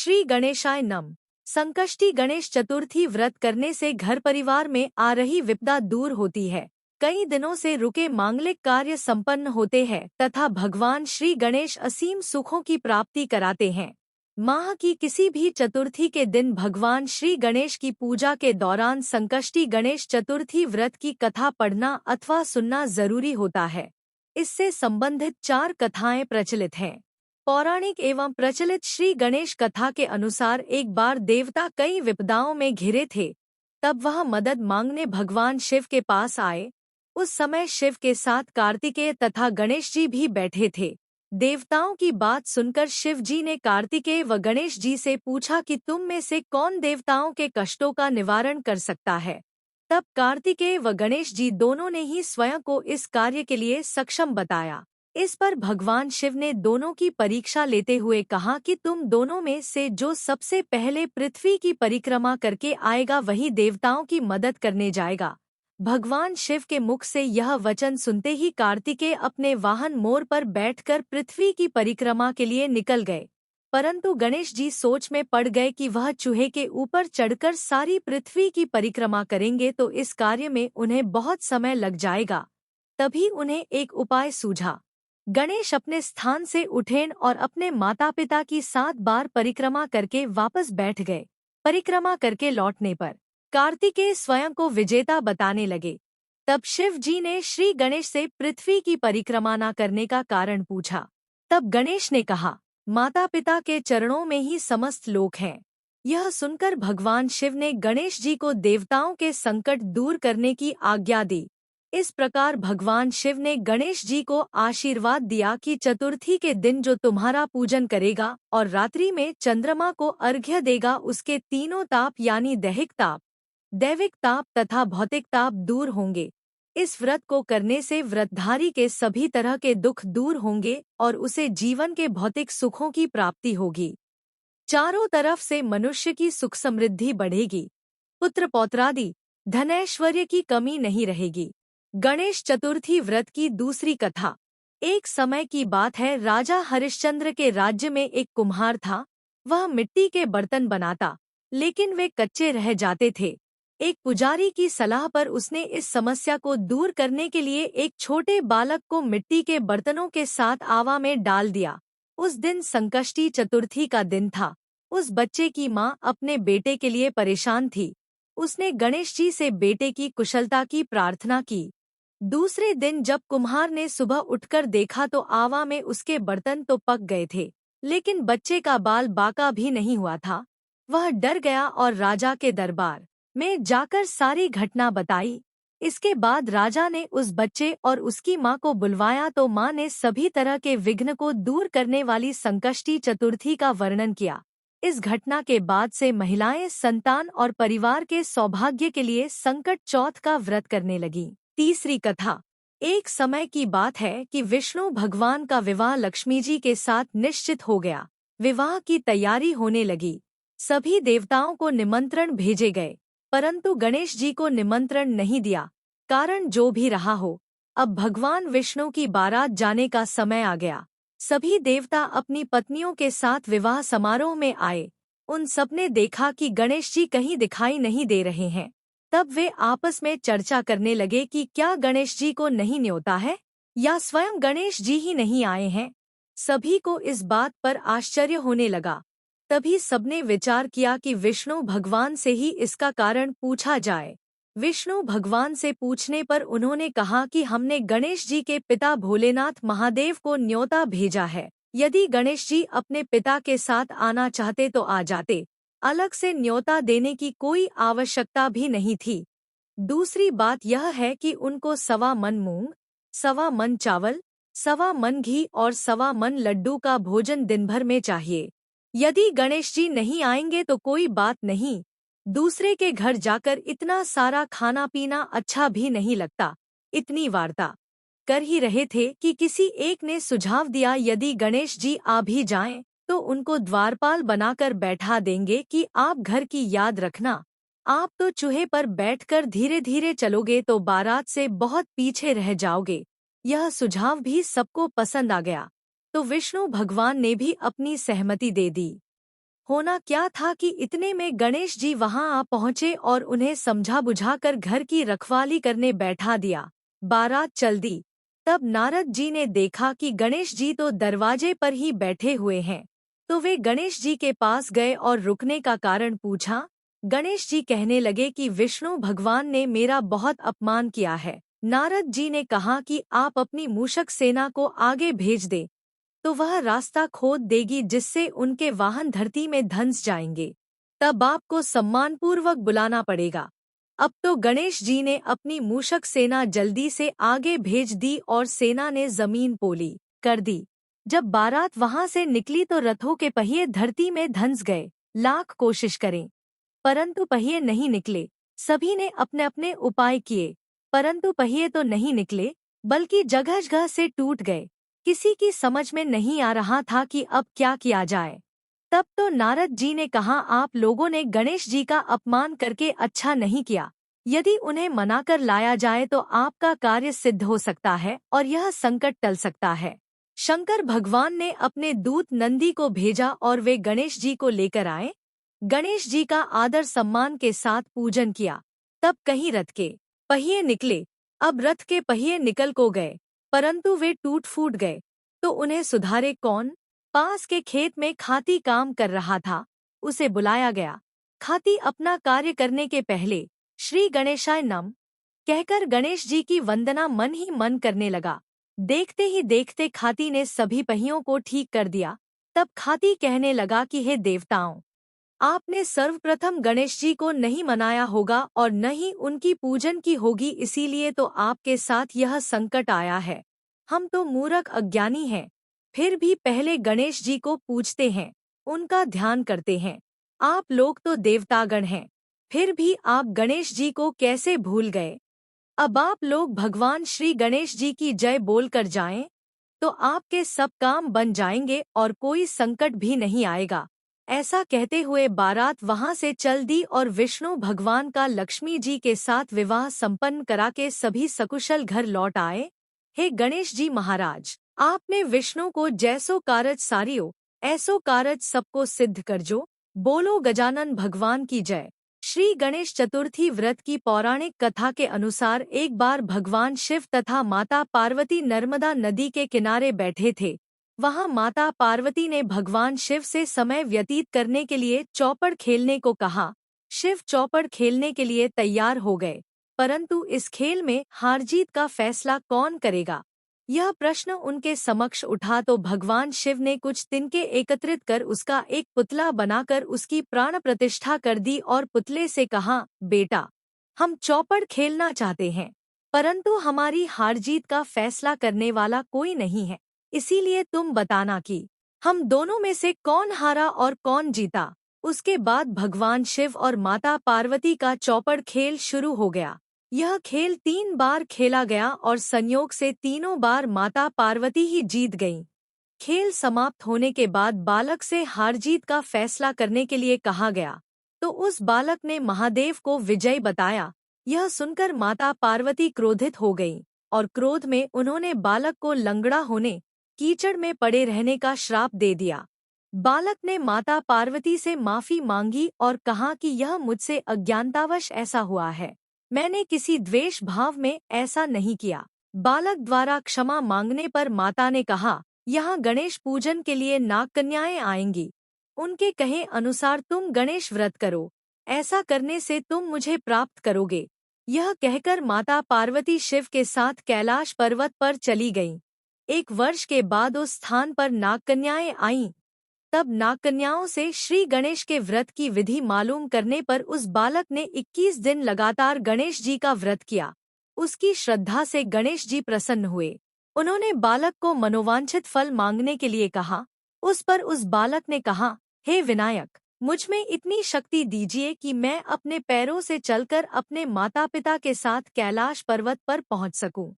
श्री गणेशाय नमः। संकष्टी गणेश चतुर्थी व्रत करने से घर परिवार में आ रही विपदा दूर होती है। कई दिनों से रुके मांगलिक कार्य संपन्न होते हैं तथा भगवान श्री गणेश असीम सुखों की प्राप्ति कराते हैं। माह की किसी भी चतुर्थी के दिन भगवान श्री गणेश की पूजा के दौरान संकष्टी गणेश चतुर्थी व्रत की कथा पढ़ना अथवा सुनना जरूरी होता है। इससे संबंधित 4 कथाएं प्रचलित हैं। पौराणिक एवं प्रचलित श्री गणेश कथा के अनुसार एक बार देवता कई विपदाओं में घिरे थे। तब वह मदद मांगने भगवान शिव के पास आए। उस समय शिव के साथ कार्तिकेय तथा गणेश जी भी बैठे थे। देवताओं की बात सुनकर शिव जी ने कार्तिकेय व गणेश जी से पूछा कि तुम में से कौन देवताओं के कष्टों का निवारण कर सकता है। तब कार्तिकेय व गणेश जी दोनों ने ही स्वयं को इस कार्य के लिए सक्षम बताया। इस पर भगवान शिव ने दोनों की परीक्षा लेते हुए कहा कि तुम दोनों में से जो सबसे पहले पृथ्वी की परिक्रमा करके आएगा वही देवताओं की मदद करने जाएगा। भगवान शिव के मुख से यह वचन सुनते ही कार्तिकेय अपने वाहन मोर पर बैठकर पृथ्वी की परिक्रमा के लिए निकल गए। परंतु गणेश जी सोच में पड़ गए कि वह चूहे के ऊपर चढ़कर सारी पृथ्वी की परिक्रमा करेंगे तो इस कार्य में उन्हें बहुत समय लग जाएगा। तभी उन्हें एक उपाय सूझा। गणेश अपने स्थान से उठे और अपने माता पिता की 7 बार परिक्रमा करके वापस बैठ गए। परिक्रमा करके लौटने पर कार्तिकेय स्वयं को विजेता बताने लगे। तब शिव जी ने श्री गणेश से पृथ्वी की परिक्रमा न करने का कारण पूछा। तब गणेश ने कहा, माता पिता के चरणों में ही समस्त लोक हैं। यह सुनकर भगवान शिव ने गणेश जी को देवताओं के संकट दूर करने की आज्ञा दी। इस प्रकार भगवान शिव ने गणेश जी को आशीर्वाद दिया कि चतुर्थी के दिन जो तुम्हारा पूजन करेगा और रात्रि में चंद्रमा को अर्घ्य देगा उसके तीनों ताप यानी दैहिक ताप, दैविक ताप तथा भौतिक ताप दूर होंगे। इस व्रत को करने से व्रतधारी के सभी तरह के दुख दूर होंगे और उसे जीवन के भौतिक सुखों की प्राप्ति होगी। चारों तरफ से मनुष्य की सुख समृद्धि बढ़ेगी। पुत्र पौत्रादि धनैश्वर्य की कमी नहीं रहेगी। गणेश चतुर्थी व्रत की दूसरी कथा। एक समय की बात है, राजा हरिश्चंद्र के राज्य में एक कुम्हार था। वह मिट्टी के बर्तन बनाता, लेकिन वे कच्चे रह जाते थे। एक पुजारी की सलाह पर उसने इस समस्या को दूर करने के लिए एक छोटे बालक को मिट्टी के बर्तनों के साथ आवा में डाल दिया। उस दिन संकष्टी चतुर्थी का दिन था। उस बच्चे की माँ अपने बेटे के लिए परेशान थी। उसने गणेश जी से बेटे की कुशलता की प्रार्थना की। दूसरे दिन जब कुम्हार ने सुबह उठकर देखा तो आवा में उसके बर्तन तो पक गए थे, लेकिन बच्चे का बाल बाका भी नहीं हुआ था। वह डर गया और राजा के दरबार में जाकर सारी घटना बताई। इसके बाद राजा ने उस बच्चे और उसकी माँ को बुलवाया तो माँ ने सभी तरह के विघ्न को दूर करने वाली संकष्टी चतुर्थी का वर्णन किया। इस घटना के बाद से महिलाएं संतान और परिवार के सौभाग्य के लिए संकट चौथ का व्रत करने लगीं। तीसरी कथा। एक समय की बात है कि विष्णु भगवान का विवाह लक्ष्मी जी के साथ निश्चित हो गया। विवाह की तैयारी होने लगी। सभी देवताओं को निमंत्रण भेजे गए, परंतु गणेश जी को निमंत्रण नहीं दिया। कारण जो भी रहा हो, अब भगवान विष्णु की बारात जाने का समय आ गया। सभी देवता अपनी पत्नियों के साथ विवाह समारोह में आए। उन सबने देखा कि गणेश जी कहीं दिखाई नहीं दे रहे हैं। तब वे आपस में चर्चा करने लगे कि क्या गणेश जी को नहीं न्योता है या स्वयं गणेश जी ही नहीं आए हैं। सभी को इस बात पर आश्चर्य होने लगा। तभी सबने विचार किया कि विष्णु भगवान से ही इसका कारण पूछा जाए। विष्णु भगवान से पूछने पर उन्होंने कहा कि हमने गणेश जी के पिता भोलेनाथ महादेव को न्योता भेजा है। यदि गणेश जी अपने पिता के साथ आना चाहते तो आ जाते। अलग से न्योता देने की कोई आवश्यकता भी नहीं थी। दूसरी बात यह है कि उनको 1.25 मन मूंग, 1.25 मन चावल, 1.25 मन घी और 1.25 मन लड्डू का भोजन दिन भर में चाहिए। यदि गणेश जी नहीं आएंगे तो कोई बात नहीं, दूसरे के घर जाकर इतना सारा खाना पीना अच्छा भी नहीं लगता। इतनी वार्ता कर ही रहे थे कि किसी एक ने सुझाव दिया, यदि गणेश जी आ भी जाएं तो उनको द्वारपाल बनाकर बैठा देंगे कि आप घर की याद रखना। आप तो चूहे पर बैठकर धीरे धीरे चलोगे तो बारात से बहुत पीछे रह जाओगे। यह सुझाव भी सबको पसंद आ गया, तो विष्णु भगवान ने भी अपनी सहमति दे दी। होना क्या था कि इतने में गणेश जी वहां आ पहुंचे और उन्हें समझा बुझाकर घर की रखवाली करने बैठा दिया। बारात चल दी। तब नारद जी ने देखा कि गणेश जी तो दरवाजे पर ही बैठे हुए हैं। तो वे गणेश जी के पास गए और रुकने का कारण पूछा। गणेश जी कहने लगे कि विष्णु भगवान ने मेरा बहुत अपमान किया है। नारद जी ने कहा कि आप अपनी मूषक सेना को आगे भेज दें, तो वह रास्ता खोद देगी जिससे उनके वाहन धरती में धंस जाएंगे। तब आपको सम्मानपूर्वक बुलाना पड़ेगा। अब तो गणेश जी ने अपनी मूषक सेना जल्दी से आगे भेज दी और सेना ने जमीन पोली कर दी। जब बारात वहां से निकली तो रथों के पहिए धरती में धंस गए। लाख कोशिश करें, परंतु पहिए नहीं निकले। सभी ने अपने अपने उपाय किए, परंतु पहिए तो नहीं निकले, बल्कि जगह जगह से टूट गए। किसी की समझ में नहीं आ रहा था कि अब क्या किया जाए। तब तो नारद जी ने कहा, आप लोगों ने गणेश जी का अपमान करके अच्छा नहीं किया। यदि उन्हें मनाकर लाया जाए तो आपका कार्य सिद्ध हो सकता है और यह संकट टल सकता है। शंकर भगवान ने अपने दूत नंदी को भेजा और वे गणेश जी को लेकर आए। गणेश जी का आदर सम्मान के साथ पूजन किया। तब कहीं रथ के पहिए निकले। अब रथ के पहिए निकल को गए, परंतु वे टूट फूट गए। तो उन्हें सुधारे कौन? पास के खेत में खाती काम कर रहा था, उसे बुलाया गया। खाती अपना कार्य करने के पहले श्री गणेशाय नमः कहकर गणेश जी की वंदना मन ही मन करने लगा। देखते ही देखते खाती ने सभी पहियों को ठीक कर दिया। तब खाती कहने लगा कि हे देवताओं, आपने सर्वप्रथम गणेश जी को नहीं मनाया होगा और न ही उनकी पूजन की होगी, इसीलिए तो आपके साथ यह संकट आया है। हम तो मूर्ख अज्ञानी हैं, फिर भी पहले गणेश जी को पूजते हैं, उनका ध्यान करते हैं। आप लोग तो देवतागण हैं, फिर भी आप गणेश जी को कैसे भूल गए? अब आप लोग भगवान श्री गणेश जी की जय बोलकर जाएं, तो आपके सब काम बन जाएंगे और कोई संकट भी नहीं आएगा। ऐसा कहते हुए बारात वहां से चल दी और विष्णु भगवान का लक्ष्मी जी के साथ विवाह संपन्न करा के सभी सकुशल घर लौट आए। हे गणेश जी महाराज, आपने विष्णु को जैसो कारज सारियो, ऐसो कारज सबको सिद्ध कर जो। बोलो गजानन भगवान की जय। श्री गणेश चतुर्थी व्रत की पौराणिक कथा के अनुसार एक बार भगवान शिव तथा माता पार्वती नर्मदा नदी के किनारे बैठे थे। वहां माता पार्वती ने भगवान शिव से समय व्यतीत करने के लिए चौपड़ खेलने को कहा। शिव चौपड़ खेलने के लिए तैयार हो गए, परंतु इस खेल में हार जीत का फैसला कौन करेगा, यह प्रश्न उनके समक्ष उठा तो भगवान शिव ने कुछ तिनके एकत्रित कर उसका एक पुतला बनाकर उसकी प्राण प्रतिष्ठा कर दी और पुतले से कहा, बेटा, हम चौपड़ खेलना चाहते हैं, परंतु हमारी हार जीत का फैसला करने वाला कोई नहीं है, इसीलिए तुम बताना कि हम दोनों में से कौन हारा और कौन जीता। उसके बाद भगवान शिव और माता पार्वती का चौपड़ खेल शुरू हो गया। यह खेल 3 बार खेला गया और संयोग से तीनों बार माता पार्वती ही जीत गईं। खेल समाप्त होने के बाद बालक से हार जीत का फैसला करने के लिए कहा गया, तो उस बालक ने महादेव को विजय बताया। यह सुनकर माता पार्वती क्रोधित हो गईं और क्रोध में उन्होंने बालक को लंगड़ा होने, कीचड़ में पड़े रहने का श्राप दे दिया। बालक ने माता पार्वती से माफी मांगी और कहा कि यह मुझसे अज्ञानतावश ऐसा हुआ है, मैंने किसी द्वेष भाव में ऐसा नहीं किया। बालक द्वारा क्षमा मांगने पर माता ने कहा, यहाँ गणेश पूजन के लिए नागकन्याएं आएंगी, उनके कहे अनुसार तुम गणेश व्रत करो, ऐसा करने से तुम मुझे प्राप्त करोगे। यह कहकर माता पार्वती शिव के साथ कैलाश पर्वत पर चली गईं। 1 वर्ष के बाद उस स्थान पर नागकन्याएं आईं। तब नागकन्याओं से श्री गणेश के व्रत की विधि मालूम करने पर उस बालक ने 21 दिन लगातार गणेश जी का व्रत किया। उसकी श्रद्धा से गणेश जी प्रसन्न हुए। उन्होंने बालक को मनोवांछित फल मांगने के लिए कहा। उस पर उस बालक ने कहा, हे विनायक, मुझ में इतनी शक्ति दीजिए कि मैं अपने पैरों से चलकर अपने माता पिता के साथ कैलाश पर्वत पर पहुंच सकूं।